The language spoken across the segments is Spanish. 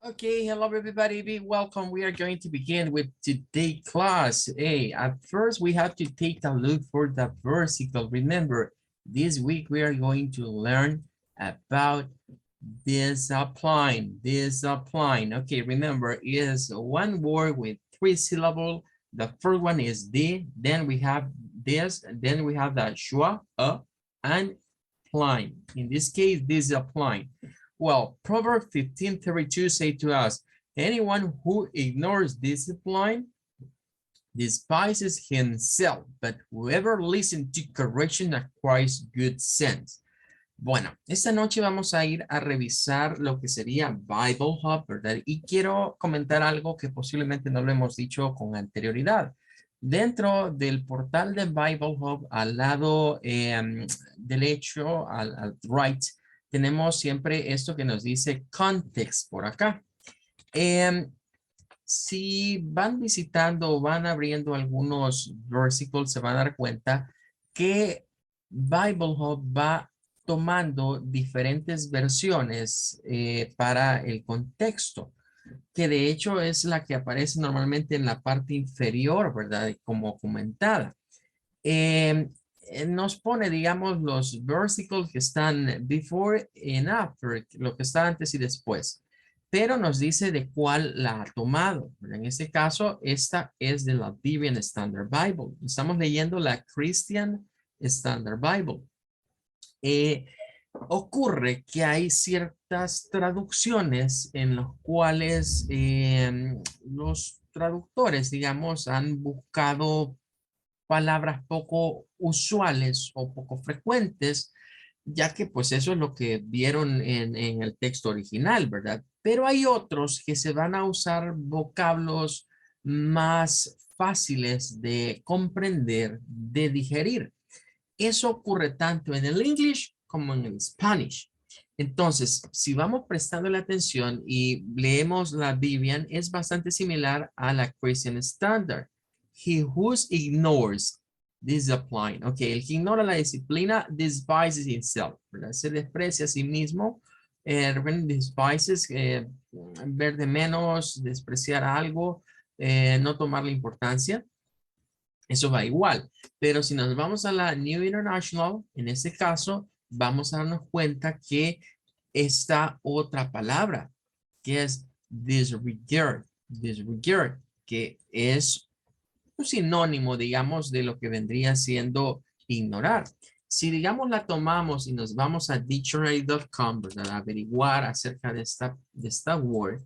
Okay, hello everybody, be welcome. We are going to begin with today's class. Hey, at first we have to take a look for the versicle. Remember, this week we are going to learn about discipline. Discipline. Okay, remember, is one word with 3 syllables. The first one is the, then we have this, and then we have the schwa, and pline. In this case, discipline. Well, Proverbs 15:32 say to us, anyone who ignores discipline despises himself, but whoever listens to correction acquires good sense. Bueno, esta noche vamos a ir a revisar lo que sería Bible Hub, ¿verdad? Y quiero comentar algo que posiblemente no lo hemos dicho con anterioridad. Dentro del portal de Bible Hub, al lado derecho, al right, tenemos siempre esto que nos dice context por acá. Si van visitando o van abriendo algunos versículos, se van a dar cuenta que Bible Hub va tomando diferentes versiones para el contexto, que de hecho es la que aparece normalmente en la parte inferior, ¿verdad? Como comentada. Nos pone, digamos, los versículos que están before and after, lo que está antes y después, pero nos dice de cuál la ha tomado. En este caso, esta es de la Berean Standard Bible. Estamos leyendo la Christian Standard Bible. Ocurre que hay ciertas traducciones en las cuales los traductores, digamos, han buscado palabras poco usuales o poco frecuentes, ya que pues eso es lo que vieron en el texto original, ¿verdad? Pero hay otros que se van a usar vocablos más fáciles de comprender, de digerir. Eso ocurre tanto en el English como en el Spanish. Entonces, si vamos prestando la atención y leemos la Biblia, es bastante similar a la Christian Standard. He who ignores discipline. Ok, el que ignora la disciplina despises himself, ¿verdad? Se desprecia a sí mismo. Despises, ver de menos, despreciar algo, no tomarle importancia. Eso va igual. Pero si nos vamos a la New International, en este caso, vamos a darnos cuenta que esta otra palabra, que es disregard, disregard, que es un sinónimo, digamos, de lo que vendría siendo ignorar. Si, digamos, la tomamos y nos vamos a dictionary.com, ¿verdad? A averiguar acerca de esta word,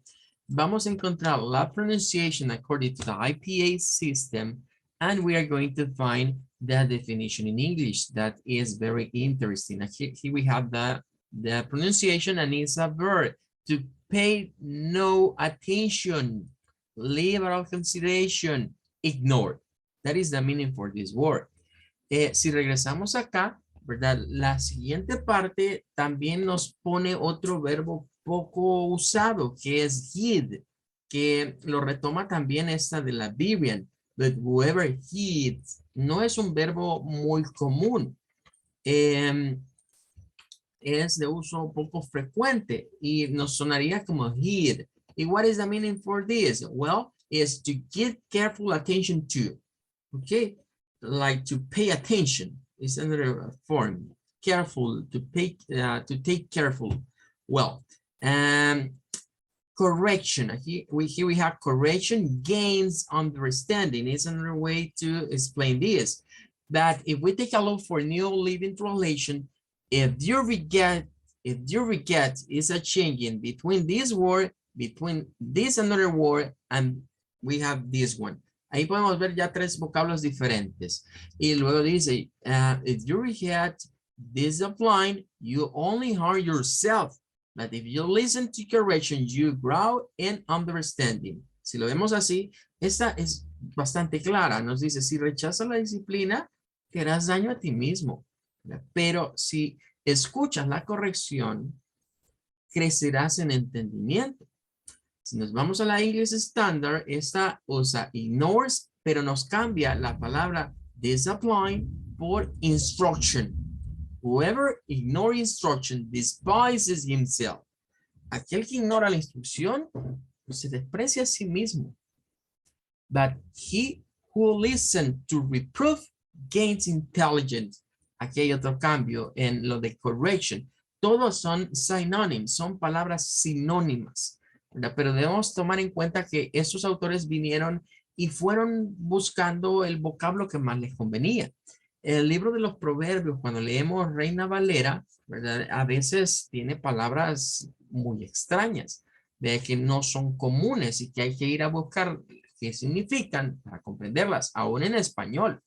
vamos a encontrar la pronunciation according to the IPA system, and we are going to find the definition in English. That is very interesting. Here we have the pronunciation, and it's a verb, to pay no attention, liberal consideration, ignore. That is the meaning for this word. Si regresamos acá, ¿verdad? La siguiente parte también nos pone otro verbo poco usado, que es heed, que lo retoma también esta de la Biblia. But whoever heeds, no es un verbo muy común. Es de uso poco frecuente y nos sonaría como heed. And what is the meaning for this? Well, is to give careful attention to. Okay, like to pay attention is another form. Careful, to take careful. Well, correction. Here we have correction, gains understanding. Is another way to explain this. That if we take a look for New Living Translation, if you regret is a change in between this word, between this another word, and we have this one. Ahí podemos ver ya tres vocablos diferentes. Y luego dice, if you regret discipline, you only harm yourself. But if you listen to correction, you grow in understanding. Si lo vemos así, esta es bastante clara. Nos dice, si rechazas la disciplina, te harás daño a ti mismo. Pero si escuchas la corrección, crecerás en entendimiento. Si nos vamos a la English Standard, esta usa ignores, pero nos cambia la palabra discipline por instruction. Whoever ignores instruction despises himself. aquel que ignora la instrucción se desprecia a sí mismo. But he who listens to reproof gains intelligence. Aquí hay otro cambio en lo de correction. Todos son synonyms, son palabras sinónimas, ¿verdad? Pero debemos tomar en cuenta que estos autores vinieron y fueron buscando el vocablo que más les convenía. El libro de los proverbios, cuando leemos Reina Valera, ¿verdad? A veces tiene palabras muy extrañas, de que no son comunes y que hay que ir a buscar qué significan para comprenderlas, aún en español.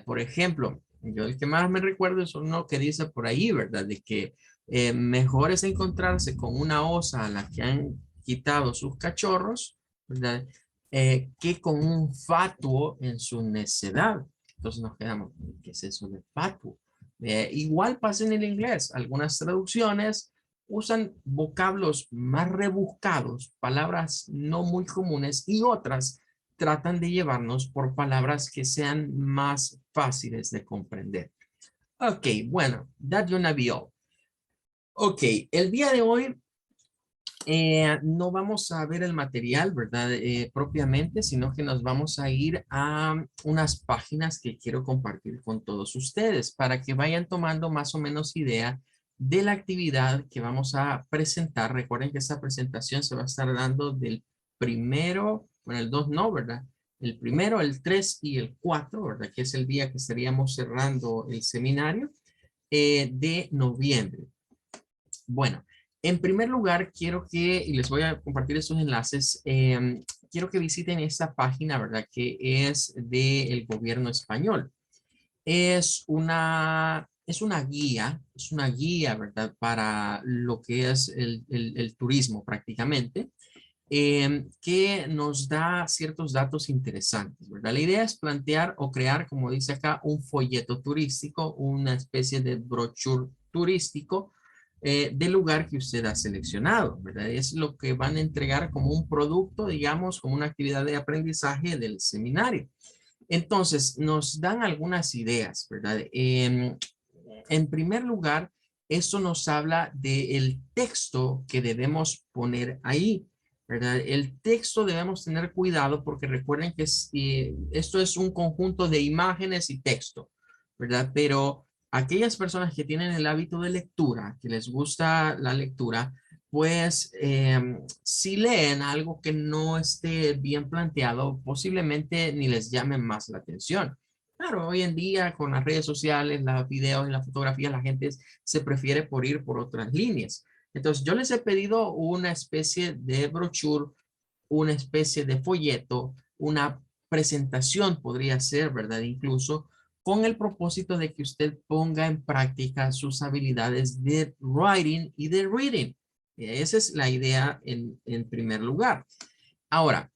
Por ejemplo, yo el que más me recuerdo es uno que dice por ahí, ¿verdad? De que mejor es encontrarse con una osa a la que han quitado sus cachorros, ¿verdad? Que con un fatuo en su necedad. Entonces nos quedamos, ¿qué es eso de fatuo? Igual pasa en el inglés. Algunas traducciones usan vocablos más rebuscados, palabras no muy comunes, y otras tratan de llevarnos por palabras que sean más fáciles de comprender. Ok, bueno, that gonna be all. Ok, el día de hoy no vamos a ver el material, ¿verdad? Propiamente, sino que nos vamos a ir a unas páginas que quiero compartir con todos ustedes para que vayan tomando más o menos idea de la actividad que vamos a presentar. Recuerden que esta presentación se va a estar dando del primero, bueno, el 2 no, ¿verdad? El primero, el 3 y el 4, ¿verdad? Que es el día que estaríamos cerrando el seminario de noviembre. Bueno, en primer lugar, quiero que, y les voy a compartir estos enlaces, quiero que visiten esta página, ¿verdad? Que es del gobierno español. Es una guía, ¿verdad? Para lo que es el turismo prácticamente, que nos da ciertos datos interesantes, ¿verdad? La idea es plantear o crear, como dice acá, un folleto turístico, una especie de brochure turístico del lugar que usted ha seleccionado, ¿verdad? Es lo que van a entregar como un producto, digamos, como una actividad de aprendizaje del seminario. Entonces, nos dan algunas ideas, ¿verdad? En primer lugar, esto nos habla del texto que debemos poner ahí, ¿verdad? El texto debemos tener cuidado porque recuerden que esto es un conjunto de imágenes y texto, ¿verdad? Pero aquellas personas que tienen el hábito de lectura, que les gusta la lectura, pues si leen algo que no esté bien planteado, posiblemente ni les llame más la atención. Claro, hoy en día con las redes sociales, los videos y la fotografía, la gente se prefiere por ir por otras líneas. Entonces, yo les he pedido una especie de brochure, una especie de folleto, una presentación podría ser, ¿verdad? Incluso con el propósito de que usted ponga en práctica sus habilidades de writing y de reading. Esa es la idea en primer lugar. Ahora,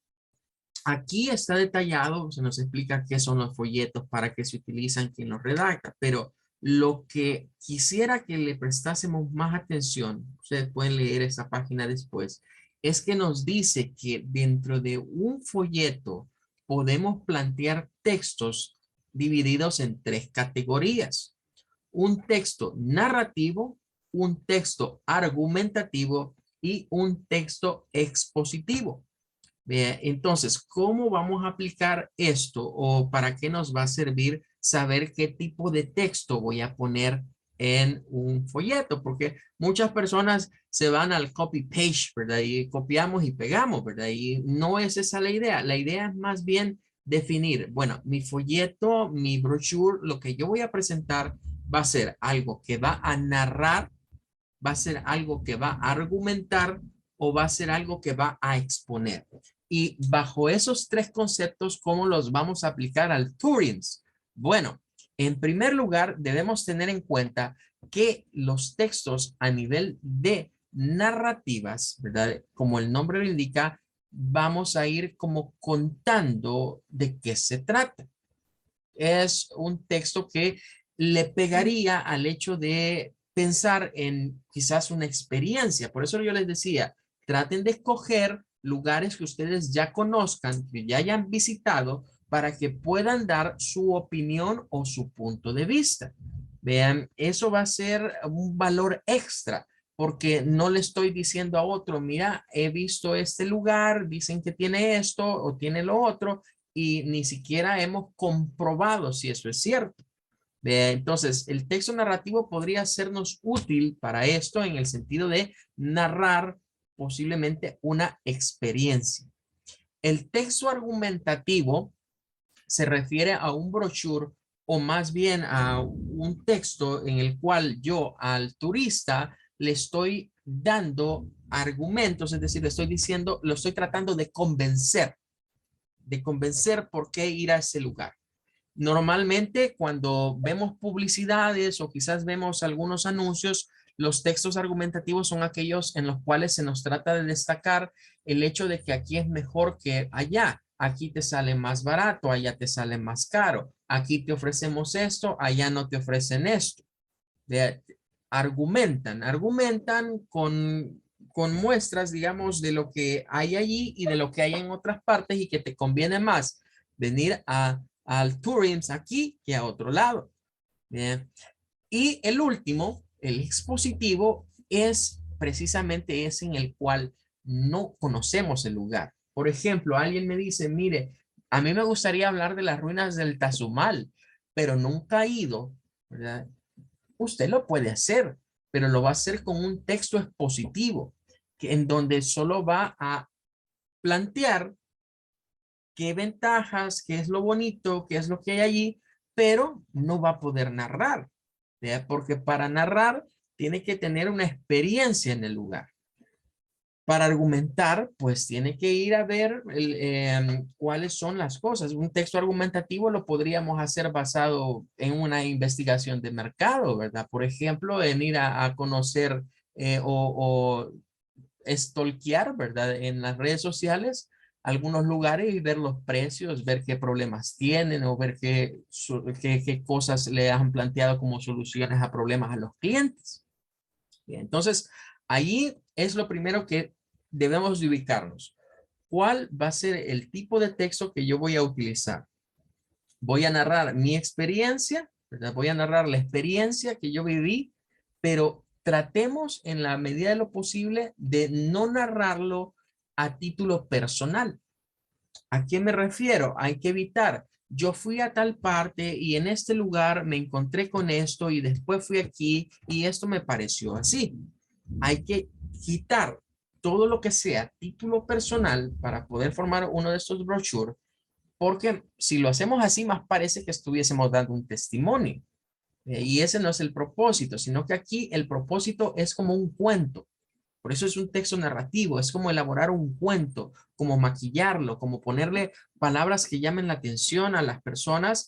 aquí está detallado, se nos explica qué son los folletos, para qué se utilizan, quién los redacta, pero lo que quisiera que le prestásemos más atención, ustedes pueden leer esa página después, es que nos dice que dentro de un folleto podemos plantear textos divididos en tres categorías. Un texto narrativo, un texto argumentativo y un texto expositivo. Entonces, ¿cómo vamos a aplicar esto o para qué nos va a servir saber qué tipo de texto voy a poner en un folleto? Porque muchas personas se van al copy-paste, ¿verdad? Y copiamos y pegamos, ¿verdad? Y no es esa la idea. La idea es más bien definir, bueno, mi folleto, mi brochure, lo que yo voy a presentar va a ser algo que va a narrar, va a ser algo que va a argumentar o va a ser algo que va a exponer. Y bajo esos tres conceptos, ¿cómo los vamos a aplicar al Turing? Bueno, en primer lugar, debemos tener en cuenta que los textos a nivel de narrativas, ¿verdad? Como el nombre lo indica, vamos a ir como contando de qué se trata. Es un texto que le pegaría al hecho de pensar en quizás una experiencia. Por eso yo les decía, traten de escoger lugares que ustedes ya conozcan, que ya hayan visitado, para que puedan dar su opinión o su punto de vista. Vean, eso va a ser un valor extra, porque no le estoy diciendo a otro, mira, he visto este lugar, dicen que tiene esto o tiene lo otro, y ni siquiera hemos comprobado si eso es cierto. Entonces, el texto narrativo podría sernos útil para esto en el sentido de narrar posiblemente una experiencia. El texto argumentativo se refiere a un brochure o más bien a un texto en el cual yo al turista le estoy dando argumentos, es decir, le estoy diciendo, lo estoy tratando de convencer por qué ir a ese lugar. Normalmente cuando vemos publicidades o quizás vemos algunos anuncios, los textos argumentativos son aquellos en los cuales se nos trata de destacar el hecho de que aquí es mejor que allá. Aquí te sale más barato, allá te sale más caro. Aquí te ofrecemos esto, allá no te ofrecen esto. De, argumentan con muestras, digamos, de lo que hay allí y de lo que hay en otras partes y que te conviene más venir al Tourims aquí que a otro lado. Bien. Y el último, el expositivo, es precisamente ese en el cual no conocemos el lugar. Por ejemplo, alguien me dice, mire, a mí me gustaría hablar de las ruinas del Tazumal, pero nunca he ido, ¿verdad? Usted lo puede hacer, pero lo va a hacer con un texto expositivo, en donde solo va a plantear qué ventajas, qué es lo bonito, qué es lo que hay allí, pero no va a poder narrar, ¿verdad? Porque para narrar tiene que tener una experiencia en el lugar. Para argumentar, pues tiene que ir a ver cuáles son las cosas. Un texto argumentativo lo podríamos hacer basado en una investigación de mercado, ¿verdad? Por ejemplo, en ir a conocer o stalkear, ¿verdad? En las redes sociales, algunos lugares y ver los precios, ver qué problemas tienen o ver qué cosas le han planteado como soluciones a problemas a los clientes. Bien, entonces, allí es lo primero que debemos de ubicarnos. ¿Cuál va a ser el tipo de texto que yo voy a utilizar? Voy a narrar mi experiencia, ¿verdad? Voy a narrar la experiencia que yo viví, pero tratemos en la medida de lo posible de no narrarlo a título personal. ¿A qué me refiero? Hay que evitar. Yo fui a tal parte y en este lugar me encontré con esto y después fui aquí y esto me pareció así. Hay que quitar todo lo que sea título personal para poder formar uno de estos brochures, porque si lo hacemos así, más parece que estuviésemos dando un testimonio. Y ese no es el propósito, sino que aquí el propósito es como un cuento. Por eso es un texto narrativo, es como elaborar un cuento, como maquillarlo, como ponerle palabras que llamen la atención a las personas,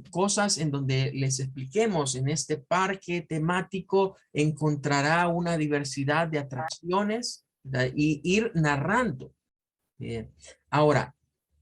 cosas en donde les expliquemos en este parque temático encontrará una diversidad de atracciones, ¿verdad? Y ir narrando. Eh, Ahora,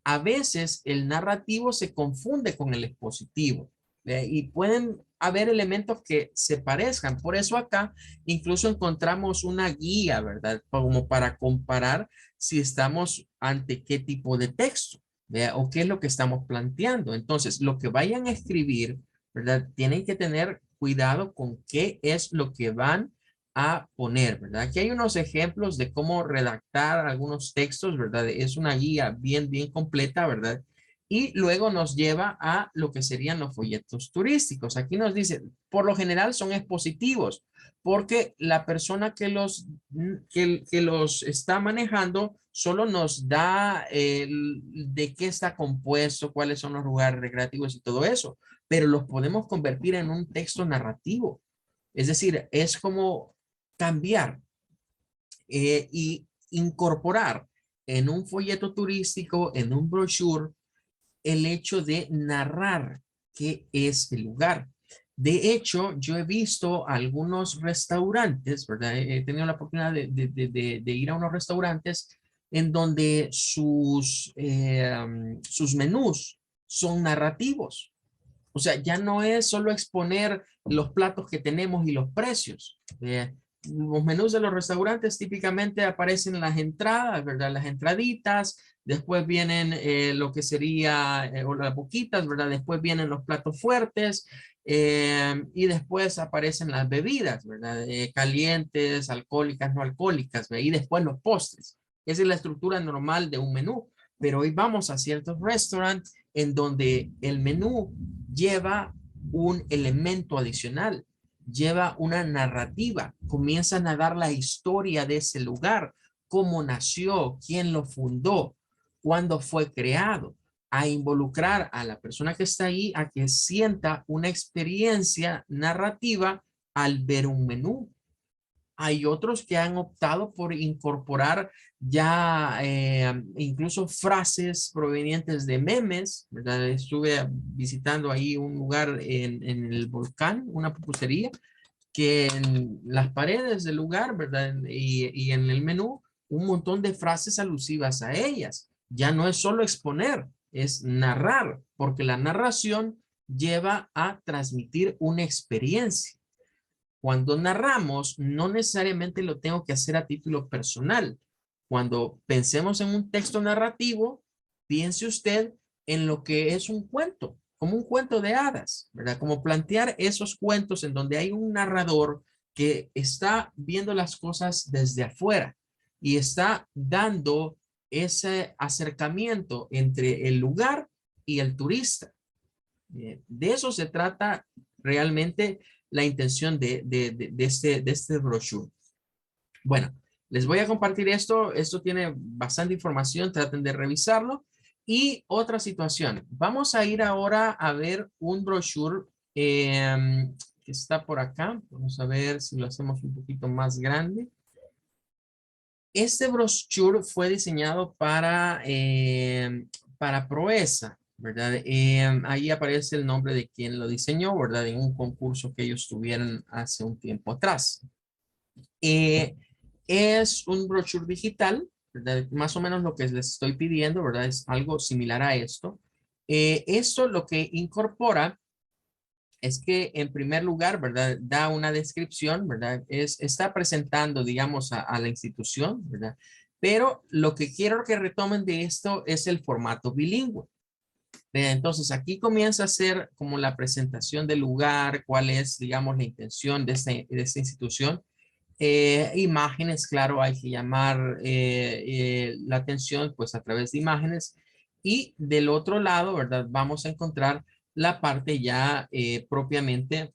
a veces el narrativo se confunde con el expositivo, y pueden haber elementos que se parezcan. Por eso acá incluso encontramos una guía, ¿verdad? Como para comparar si estamos ante qué tipo de texto, ¿verdad? O qué es lo que estamos planteando. Entonces, lo que vayan a escribir, ¿verdad? Tienen que tener cuidado con qué es lo que van a poner, ¿verdad? Aquí hay unos ejemplos de cómo redactar algunos textos, ¿verdad? Es una guía bien completa, ¿verdad? Y luego nos lleva a lo que serían los folletos turísticos. Aquí nos dice, por lo general son expositivos, porque la persona que los está manejando solo nos da de qué está compuesto, cuáles son los lugares recreativos y todo eso, pero los podemos convertir en un texto narrativo. Es decir, es como cambiar y incorporar en un folleto turístico, en un brochure, el hecho de narrar qué es el lugar. De hecho, yo he visto algunos restaurantes, ¿verdad? He tenido la oportunidad de ir a unos restaurantes en donde sus menús son narrativos. O sea, ya no es solo exponer los platos que tenemos y los precios. Los menús de los restaurantes típicamente aparecen en las entradas, ¿verdad? Las entraditas, después vienen lo que sería, o las boquitas, ¿verdad? Después vienen los platos fuertes Y después aparecen las bebidas, ¿verdad? Calientes, alcohólicas, no alcohólicas, ¿verdad? Y después los postres. Esa es la estructura normal de un menú. Pero hoy vamos a ciertos restaurantes en donde el menú lleva un elemento adicional, lleva una narrativa, comienzan a dar la historia de ese lugar, cómo nació, quién lo fundó, cuándo fue creado, a involucrar a la persona que está ahí a que sienta una experiencia narrativa al ver un menú. Hay otros que han optado por incorporar ya incluso frases provenientes de memes, ¿verdad? Estuve visitando ahí un lugar en el volcán, una pupusería, que en las paredes del lugar, ¿verdad? Y en el menú, un montón de frases alusivas a ellas. Ya no es solo exponer, es narrar, porque la narración lleva a transmitir una experiencia. Cuando narramos, no necesariamente lo tengo que hacer a título personal. Cuando pensemos en un texto narrativo, piense usted en lo que es un cuento, como un cuento de hadas, ¿verdad? Como plantear esos cuentos en donde hay un narrador que está viendo las cosas desde afuera y está dando ese acercamiento entre el lugar y el turista. De eso se trata realmente la intención de este brochure. Bueno, les voy a compartir esto. Esto tiene bastante información. Traten de revisarlo. Y otra situación. Vamos a ir ahora a ver un brochure que está por acá. Vamos a ver si lo hacemos un poquito más grande. Este brochure fue diseñado para Proeza, ¿verdad? Ahí aparece el nombre de quien lo diseñó, ¿verdad? En un concurso que ellos tuvieron hace un tiempo atrás. Es un brochure digital, ¿verdad? Más o menos lo que les estoy pidiendo, ¿verdad? Es algo similar a esto. Esto lo que incorpora es que en primer lugar, ¿verdad? Da una descripción, ¿verdad? Está presentando, digamos, a la institución, ¿verdad? Pero lo que quiero que retomen de esto es el formato bilingüe. Entonces aquí comienza a ser como la presentación del lugar, cuál es, digamos, la intención de esta institución. Imágenes, claro, hay que llamar la atención pues a través de imágenes. Y del otro lado, ¿verdad? Vamos a encontrar la parte ya propiamente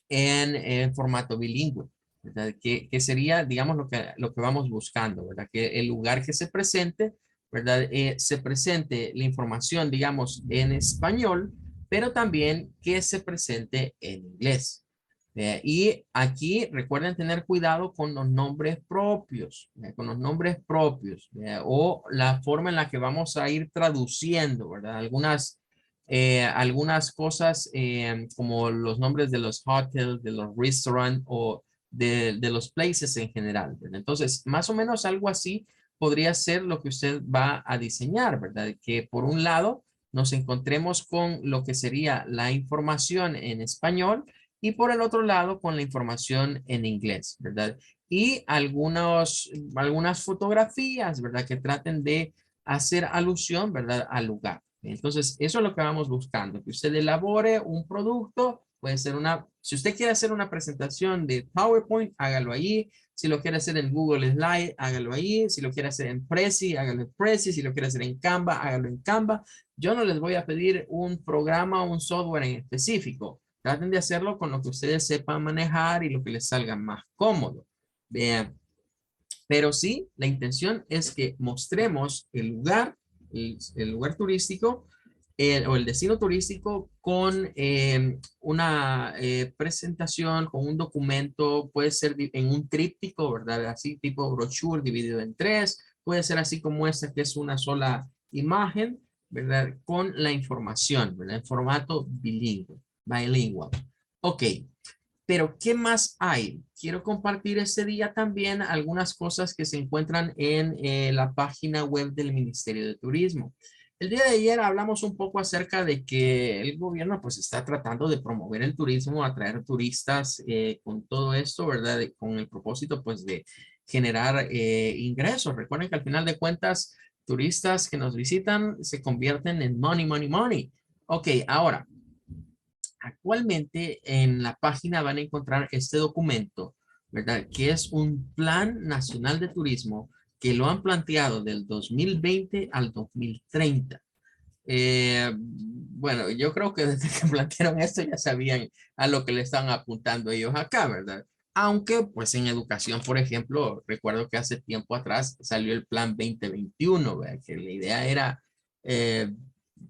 en formato bilingüe, ¿verdad? Que sería, digamos, lo que vamos buscando, ¿verdad? Que el lugar que se presente, ¿verdad? Se presente la información, digamos, en español, pero también que se presente en inglés. Y aquí recuerden tener cuidado con los nombres propios, con los nombres propios, o la forma en la que vamos a ir traduciendo, ¿verdad? Algunas cosas como los nombres de los hotels, de los restaurantes o de los places en general, ¿verdad? Entonces, más o menos algo así podría ser lo que usted va a diseñar, ¿verdad? Que por un lado nos encontremos con lo que sería la información en español y por el otro lado con la información en inglés, ¿verdad? Y algunas fotografías, ¿verdad? Que traten de hacer alusión, ¿verdad? Al lugar. Entonces, eso es lo que vamos buscando, que usted elabore un producto, puede ser si usted quiere hacer una presentación de PowerPoint, hágalo ahí. Si lo quiere hacer en Google Slide, hágalo ahí. Si lo quiere hacer en Prezi, hágalo en Prezi. Si lo quiere hacer en Canva, hágalo en Canva. Yo no les voy a pedir un programa o un software en específico. Traten de hacerlo con lo que ustedes sepan manejar y lo que les salga más cómodo. Vean. Pero sí, la intención es que mostremos el lugar turístico o el destino turístico con una presentación, con un documento, puede ser en un tríptico, ¿verdad? Así tipo brochure dividido en tres, puede ser así como esta que es una sola imagen, ¿verdad? Con la información, ¿verdad? En formato bilingüe, bilingual. Ok. Pero, ¿qué más hay? Quiero compartir este día también algunas cosas que se encuentran en la página web del Ministerio de Turismo. El día de ayer hablamos un poco acerca de que el gobierno pues está tratando de promover el turismo, atraer turistas con todo esto, ¿verdad? Con el propósito pues de generar ingresos. Recuerden que al final de cuentas, turistas que nos visitan se convierten en money, money, money. Ok, ahora, Actualmente en la página van a encontrar este documento, ¿verdad? Que es un Plan Nacional de Turismo que lo han planteado del 2020 al 2030. Bueno, yo creo que desde que plantearon esto ya sabían a lo que le están apuntando ellos acá, ¿verdad? Aunque, pues en educación, por ejemplo, recuerdo que hace tiempo atrás salió el Plan 2021, ¿verdad? Que la idea era eh,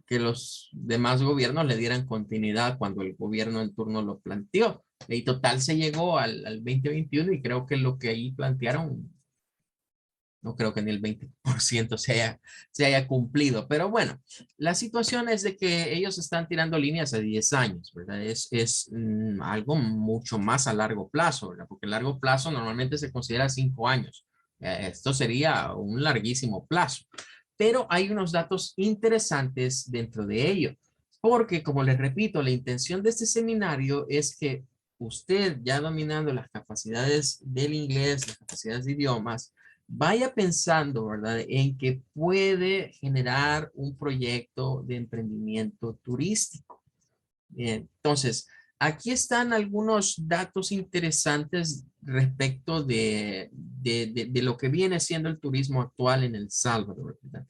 que los demás gobiernos le dieran continuidad cuando el gobierno en turno lo planteó. Y total se llegó al 2021 y creo que lo que ahí plantearon no creo que ni el 20% se haya cumplido, pero bueno, la situación es de que ellos están tirando líneas a 10 años, ¿verdad? Es algo mucho más a largo plazo, ¿verdad? Porque a largo plazo normalmente se considera 5 años. Esto sería un larguísimo plazo, pero hay unos datos interesantes dentro de ello, porque como les repito, la intención de este seminario es que usted ya dominando las capacidades del inglés, las capacidades de idiomas, vaya pensando, ¿verdad?, en que puede generar un proyecto de emprendimiento turístico. Bien, entonces, aquí están algunos datos interesantes respecto de lo que viene siendo el turismo actual en El Salvador, ¿verdad?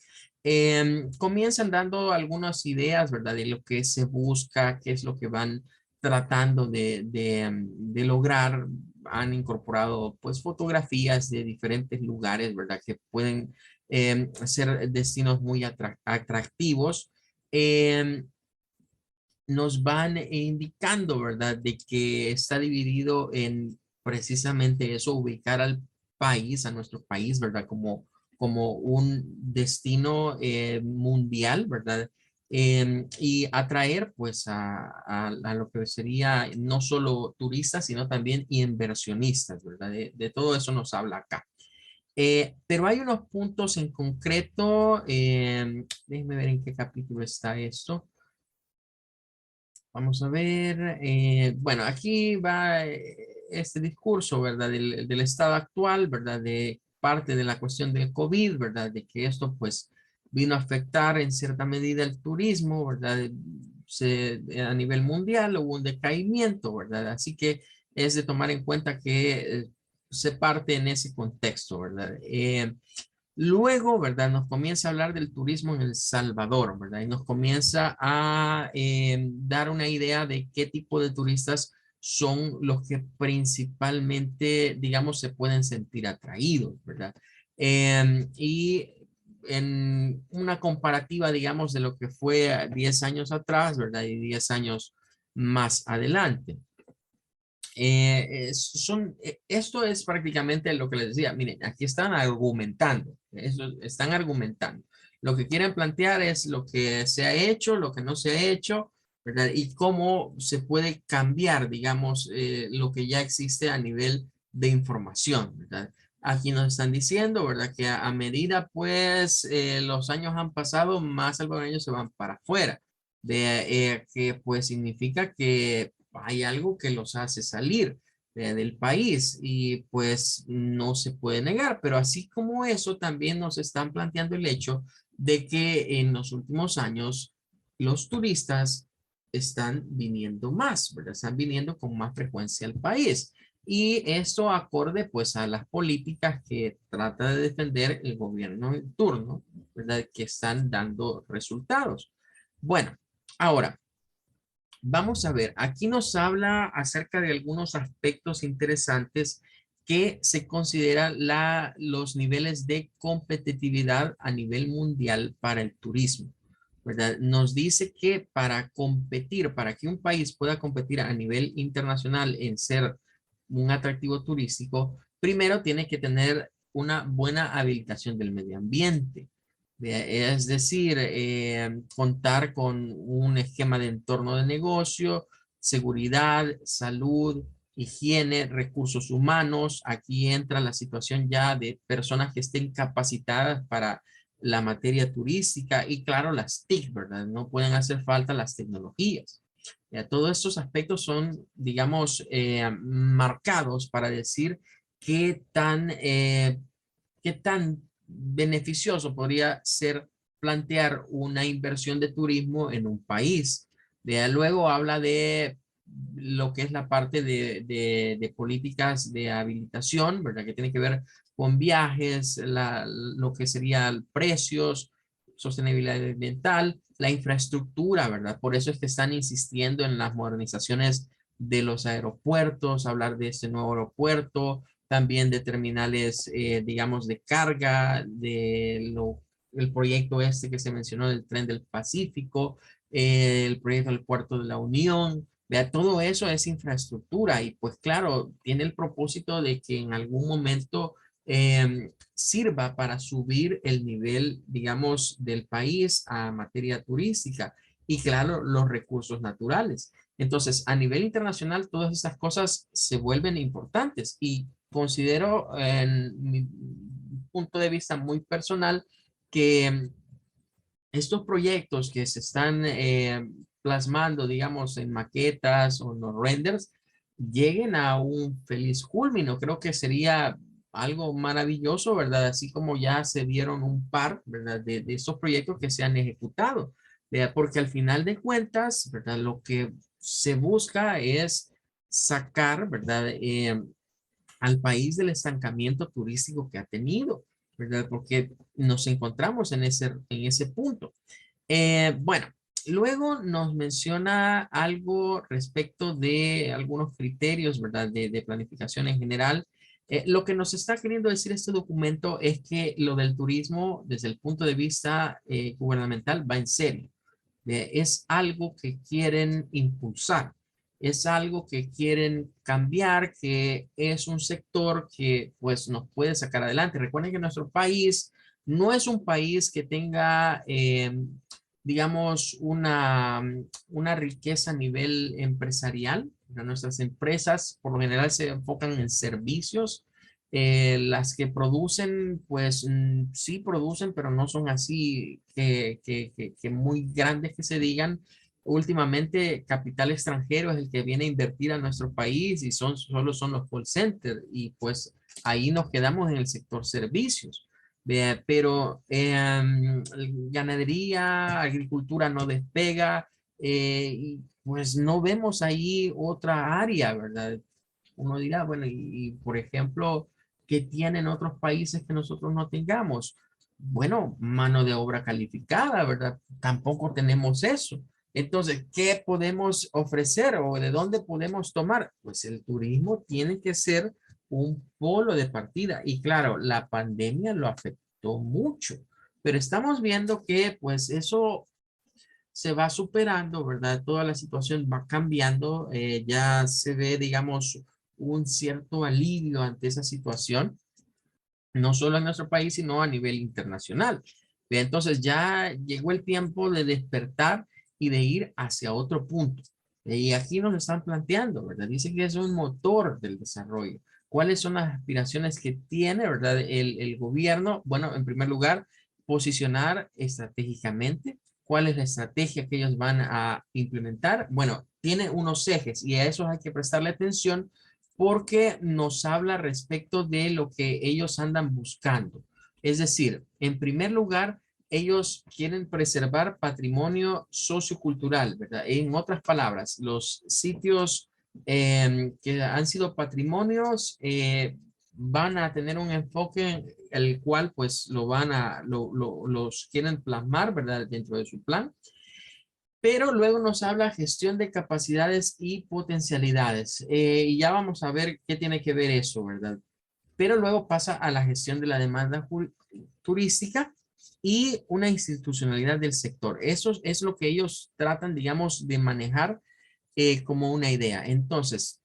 Comienzan dando algunas ideas, ¿verdad?, de lo que se busca, qué es lo que van tratando de lograr. Han incorporado, pues, fotografías de diferentes lugares, ¿verdad?, que pueden ser destinos muy atractivos. Em, Nos van indicando, ¿verdad?, de que está dividido en precisamente eso, ubicar al país, a nuestro país, ¿verdad?, como un destino mundial, ¿verdad? Y atraer pues a lo que sería no solo turistas, sino también inversionistas, ¿verdad? De todo eso nos habla acá. Pero hay unos puntos en concreto, déjenme ver en qué capítulo está esto. Vamos a ver, bueno, aquí va este discurso, ¿verdad? Del estado actual, ¿verdad? De parte de la cuestión del COVID, ¿verdad? De que esto pues vino a afectar en cierta medida el turismo, ¿verdad? A nivel mundial hubo un decaimiento, ¿verdad? Así que es de tomar en cuenta que se parte en ese contexto, ¿verdad? Luego, ¿verdad? Nos comienza a hablar del turismo en El Salvador, ¿verdad? Y nos comienza a dar una idea de qué tipo de turistas son los que principalmente, digamos, se pueden sentir atraídos, ¿verdad? Y en una comparativa, digamos, de lo que fue 10 años atrás, ¿verdad? Y 10 años más adelante. Esto es prácticamente lo que les decía. Miren, aquí están argumentando. Están argumentando. Lo que quieren plantear es lo que se ha hecho, lo que no se ha hecho, ¿verdad? Y cómo se puede cambiar, digamos, lo que ya existe a nivel de información, ¿verdad? Aquí nos están diciendo, ¿verdad? Que a medida, pues, los años han pasado, más salvadoreños se van para afuera. Que pues significa que hay algo que los hace salir del país y pues no se puede negar, pero así como eso también nos están planteando el hecho de que en los últimos años los turistas están viniendo más, ¿verdad? Están viniendo con más frecuencia al país. Y esto acorde pues a las políticas que trata de defender el gobierno en turno, ¿verdad? Que están dando resultados. Bueno, ahora, vamos a ver, aquí nos habla acerca de algunos aspectos interesantes que se consideran los niveles de competitividad a nivel mundial para el turismo, ¿verdad? Nos dice que para competir, para que un país pueda competir a nivel internacional en ser un atractivo turístico, primero tiene que tener una buena habilitación del medio ambiente. Es decir, contar con un esquema de entorno de negocio, seguridad, salud, higiene, recursos humanos. Aquí entra la situación ya de personas que estén capacitadas para la materia turística y claro, las TIC, ¿verdad? No pueden hacer falta las tecnologías. Ya, todos estos aspectos son, digamos, marcados para decir qué tan beneficioso podría ser plantear una inversión de turismo en un país. Luego habla de lo que es la parte de políticas de habilitación, ¿verdad? Que tiene que ver con viajes, lo que serían precios, sostenibilidad ambiental, la infraestructura, ¿verdad? Por eso es que están insistiendo en las modernizaciones de los aeropuertos, hablar de este nuevo aeropuerto, también de terminales, digamos, de carga, el proyecto este que se mencionó del tren del Pacífico, el proyecto del puerto de la Unión. Vea, todo eso es infraestructura y pues claro, tiene el propósito de que en algún momento sirva para subir el nivel, digamos, del país a materia turística y claro, los recursos naturales. Entonces, a nivel internacional, todas estas cosas se vuelven importantes y considero en mi punto de vista muy personal que estos proyectos que se están plasmando, digamos, en maquetas o en los renders, lleguen a un feliz culmino. Creo que sería algo maravilloso, ¿verdad? Así como ya se dieron un par, ¿verdad? De estos proyectos que se han ejecutado, ¿verdad? Porque al final de cuentas, ¿verdad? Lo que se busca es sacar, ¿verdad? Al país del estancamiento turístico que ha tenido, ¿verdad? Porque nos encontramos en ese punto. Bueno, luego nos menciona algo respecto de algunos criterios, ¿verdad? De planificación en general. Lo que nos está queriendo decir este documento es que lo del turismo desde el punto de vista gubernamental va en serio. Es algo que quieren impulsar, es algo que quieren cambiar, que es un sector que pues nos puede sacar adelante. Recuerden que nuestro país no es un país que tenga, digamos, una riqueza a nivel empresarial. Nuestras empresas por lo general se enfocan en servicios. Las que producen, pues sí producen, pero no son así que muy grandes que se digan. Últimamente, capital extranjero es el que viene a invertir a nuestro país y solo son los call centers y pues ahí nos quedamos en el sector servicios. Pero ganadería, agricultura no despega y pues no vemos ahí otra área, ¿verdad? Uno dirá, bueno, por ejemplo, ¿qué tienen otros países que nosotros no tengamos? Bueno, mano de obra calificada, ¿verdad? Tampoco tenemos eso. Entonces, ¿qué podemos ofrecer o de dónde podemos tomar? Pues el turismo tiene que ser un polo de partida. Y claro, la pandemia lo afectó mucho, pero estamos viendo que pues eso se va superando, ¿verdad? Toda la situación va cambiando, ya se ve, digamos, un cierto alivio ante esa situación, no solo en nuestro país, sino a nivel internacional. Bien, entonces ya llegó el tiempo de despertar y de ir hacia otro punto. Y aquí nos están planteando, ¿verdad? Dice que es un motor del desarrollo. ¿Cuáles son las aspiraciones que tiene, ¿verdad? El gobierno? Bueno, en primer lugar, posicionar estratégicamente. ¿Cuál es la estrategia que ellos van a implementar? Bueno, tiene unos ejes y a esos hay que prestarle atención porque nos habla respecto de lo que ellos andan buscando. Es decir, en primer lugar, ellos quieren preservar patrimonio sociocultural, ¿verdad? En otras palabras, los sitios que han sido patrimonios van a tener un enfoque el cual pues los quieren plasmar, ¿verdad? Dentro de su plan. Pero luego nos habla gestión de capacidades y potencialidades. Y ya vamos a ver qué tiene que ver eso, ¿verdad? Pero luego pasa a la gestión de la demanda turística y una institucionalidad del sector. Eso es lo que ellos tratan, digamos, de manejar como una idea. Entonces,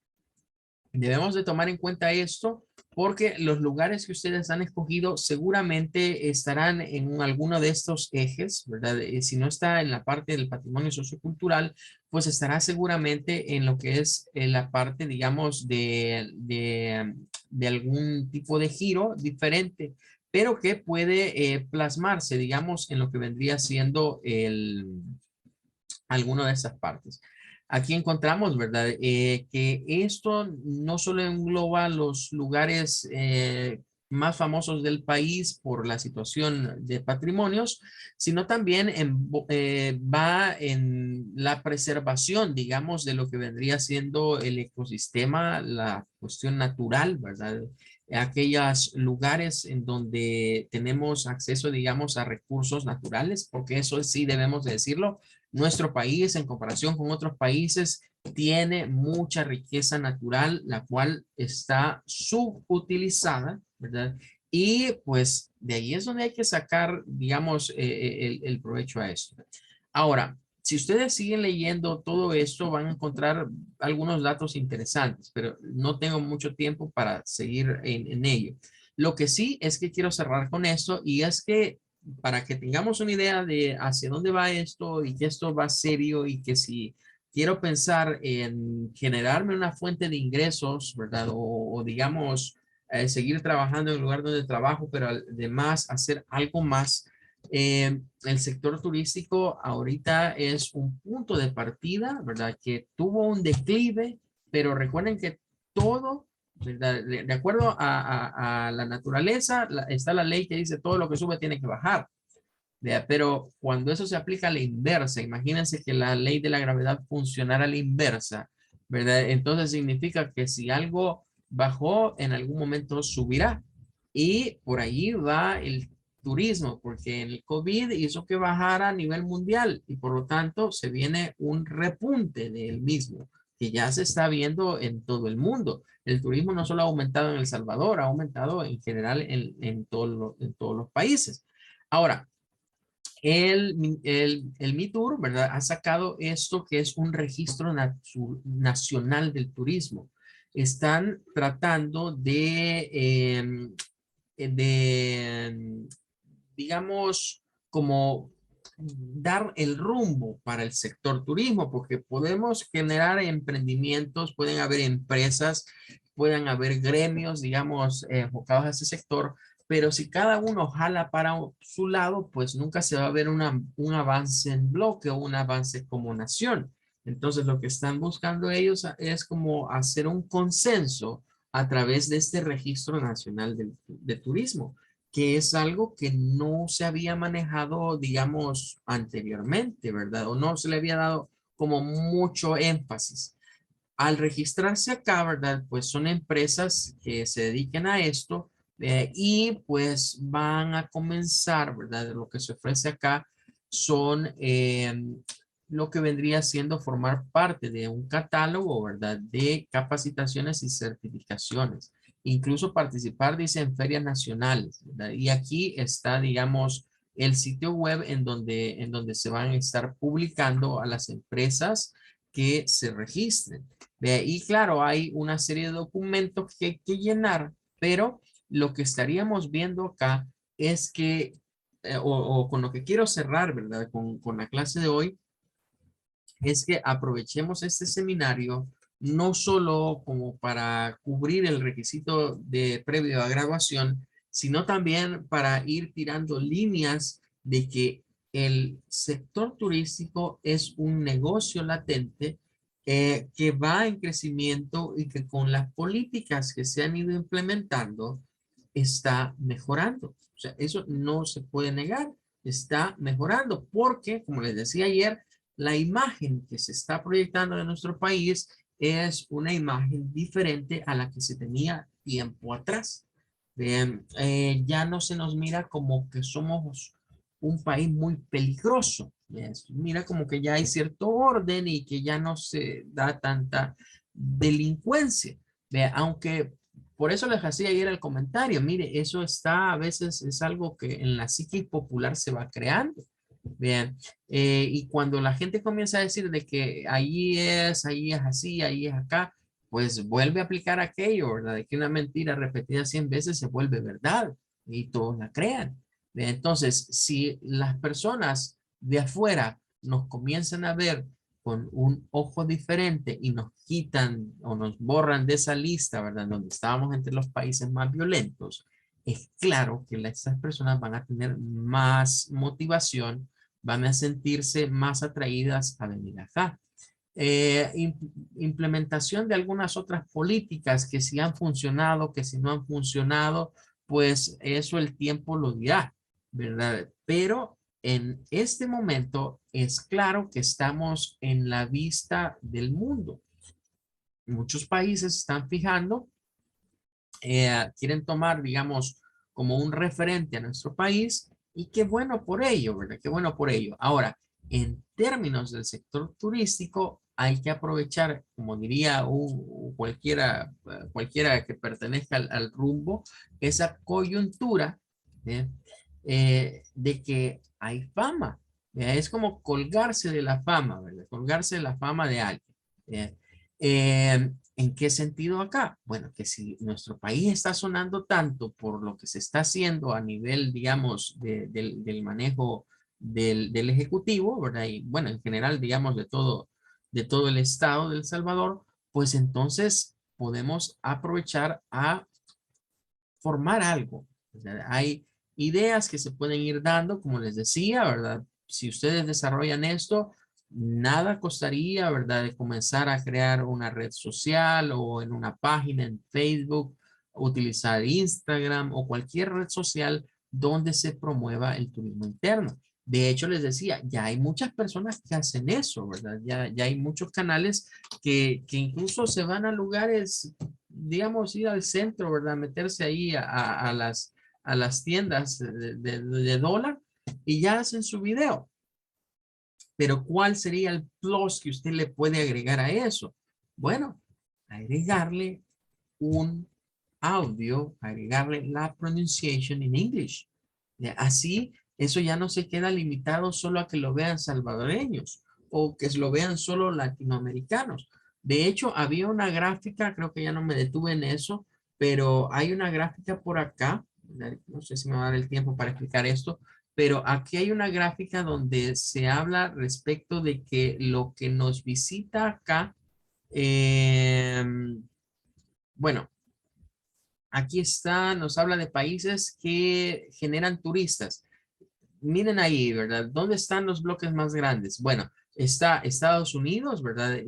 debemos de tomar en cuenta esto porque los lugares que ustedes han escogido seguramente estarán en alguno de estos ejes, ¿verdad? Si no está en la parte del patrimonio sociocultural, pues estará seguramente en lo que es la parte, digamos, de algún tipo de giro diferente, pero que puede plasmarse, digamos, en lo que vendría siendo alguna de esas partes. Aquí encontramos, ¿verdad? Que esto no solo engloba los lugares más famosos del país por la situación de patrimonios, sino también va en la preservación, digamos, de lo que vendría siendo el ecosistema, la cuestión natural, ¿verdad? Aquellos lugares en donde tenemos acceso, digamos, a recursos naturales, porque eso sí debemos de decirlo, nuestro país en comparación con otros países tiene mucha riqueza natural, la cual está subutilizada, ¿verdad? Y pues de ahí es donde hay que sacar, digamos, el provecho a esto. Ahora, si ustedes siguen leyendo todo esto, van a encontrar algunos datos interesantes, pero no tengo mucho tiempo para seguir en ello. Lo que sí es que quiero cerrar con esto y es que para que tengamos una idea de hacia dónde va esto y que esto va serio y que si quiero pensar en generarme una fuente de ingresos, ¿verdad? O digamos, seguir trabajando en el lugar donde trabajo, pero además hacer algo más. El sector turístico ahorita es un punto de partida, ¿verdad? Que tuvo un declive, pero recuerden que todo, ¿verdad? De acuerdo a la naturaleza, está la ley que dice todo lo que sube tiene que bajar. ¿Vea? Pero cuando eso se aplica a la inversa, imagínense que la ley de la gravedad funcionara a la inversa, ¿verdad? Entonces significa que si algo bajó, en algún momento subirá. Y por ahí va el turismo, porque el COVID hizo que bajara a nivel mundial y por lo tanto se viene un repunte del mismo, que ya se está viendo en todo el mundo. El turismo no solo ha aumentado en El Salvador, ha aumentado en general en todos los países. Ahora, el MITUR, ¿verdad? Ha sacado esto que es un registro nacional del turismo. Están tratando de, digamos, como dar el rumbo para el sector turismo, porque podemos generar emprendimientos, pueden haber empresas, pueden haber gremios, digamos, enfocados a ese sector, pero si cada uno jala para su lado, pues nunca se va a ver un avance en bloque o un avance como nación. Entonces, lo que están buscando ellos es como hacer un consenso a través de este registro nacional de turismo, que es algo que no se había manejado, digamos, anteriormente, ¿verdad? O no se le había dado como mucho énfasis. Al registrarse acá, ¿verdad? Pues son empresas que se dediquen a esto y pues van a comenzar, ¿verdad? Lo que se ofrece acá son lo que vendría siendo formar parte de un catálogo, ¿verdad? De capacitaciones y certificaciones. Incluso participar, dice, en ferias nacionales, ¿verdad? Y aquí está, digamos, el sitio web en donde se van a estar publicando a las empresas que se registren. Y claro, hay una serie de documentos que hay que llenar, pero lo que estaríamos viendo acá es que, o con lo que quiero cerrar, ¿verdad? Con la clase de hoy, es que aprovechemos este seminario no solo como para cubrir el requisito de previo a graduación, sino también para ir tirando líneas de que el sector turístico es un negocio latente que va en crecimiento y que con las políticas que se han ido implementando está mejorando. O sea, eso no se puede negar, está mejorando porque, como les decía ayer, la imagen que se está proyectando de nuestro país es una imagen diferente a la que se tenía tiempo atrás. Bien, ya no se nos mira como que somos un país muy peligroso. Bien, mira como que ya hay cierto orden y que ya no se da tanta delincuencia. Bien, aunque por eso les hacía ayer el comentario, mire, eso está a veces es algo que en la psique popular se va creando. Bien, y cuando la gente comienza a decir de que ahí es así, ahí es acá, pues vuelve a aplicar aquello, ¿verdad? De que una mentira repetida 100 veces se vuelve verdad y todos la crean. Bien, entonces, si las personas de afuera nos comienzan a ver con un ojo diferente y nos quitan o nos borran de esa lista, ¿verdad? Donde estábamos entre los países más violentos, es claro que estas personas van a tener más motivación, van a sentirse más atraídas a venir acá. Implementación de algunas otras políticas que si han funcionado, que si no han funcionado, pues eso el tiempo lo dirá, ¿verdad? Pero en este momento es claro que estamos en la vista del mundo. Muchos países están fijando, quieren tomar, digamos, como un referente a nuestro país y qué bueno por ello, ¿verdad? Qué bueno por ello. Ahora, en términos del sector turístico, hay que aprovechar, como diría cualquiera que pertenezca al rumbo, esa coyuntura, ¿eh? De que hay fama. Es como colgarse de la fama, ¿verdad? Colgarse de la fama de alguien. ¿Eh? ¿En qué sentido acá? Bueno, que si nuestro país está sonando tanto por lo que se está haciendo a nivel, digamos, del manejo del Ejecutivo, ¿verdad? Y bueno, en general, digamos, de todo el Estado de El Salvador, pues entonces podemos aprovechar a formar algo. ¿Verdad? Hay ideas que se pueden ir dando, como les decía, ¿verdad? Si ustedes desarrollan esto, nada costaría, ¿verdad? De comenzar a crear una red social o en una página en Facebook, utilizar Instagram o cualquier red social donde se promueva el turismo interno. De hecho, les decía, ya hay muchas personas que hacen eso, ¿verdad? Ya hay muchos canales que incluso se van a lugares, digamos, ir al centro, ¿verdad? Meterse ahí a las tiendas de dólar y ya hacen su video. Pero ¿cuál sería el plus que usted le puede agregar a eso? Bueno, agregarle un audio, agregarle la pronunciation in English. Así, eso ya no se queda limitado solo a que lo vean salvadoreños o que lo vean solo latinoamericanos. De hecho, había una gráfica, creo que ya no me detuve en eso, pero hay una gráfica por acá, no sé si me va a dar el tiempo para explicar esto, pero aquí hay una gráfica donde se habla respecto de que lo que nos visita acá, bueno, aquí está, nos habla de países que generan turistas. Miren ahí, ¿verdad? ¿Dónde están los bloques más grandes? Bueno, está Estados Unidos, ¿verdad?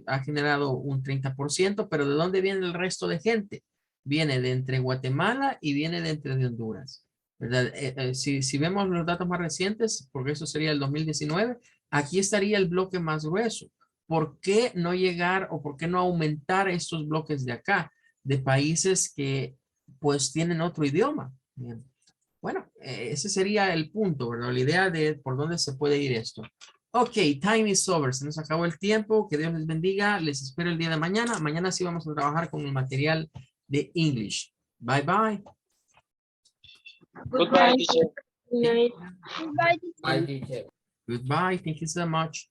Ha generado un 30%, pero ¿de dónde viene el resto de gente? Viene de entre Guatemala y viene de entre de Honduras, ¿verdad? Si vemos los datos más recientes, porque eso sería el 2019, aquí estaría el bloque más grueso. ¿Por qué no llegar o por qué no aumentar estos bloques de acá, de países que pues tienen otro idioma? Bien. Bueno, ese sería el punto, ¿verdad? La idea de por dónde se puede ir esto. Ok, time is over. Se nos acabó el tiempo. Que Dios les bendiga. Les espero el día de mañana. Mañana sí vamos a trabajar con el material de English. Bye, bye. Goodbye, teacher. Good night. Bye, teacher. Goodbye. Thank you so much.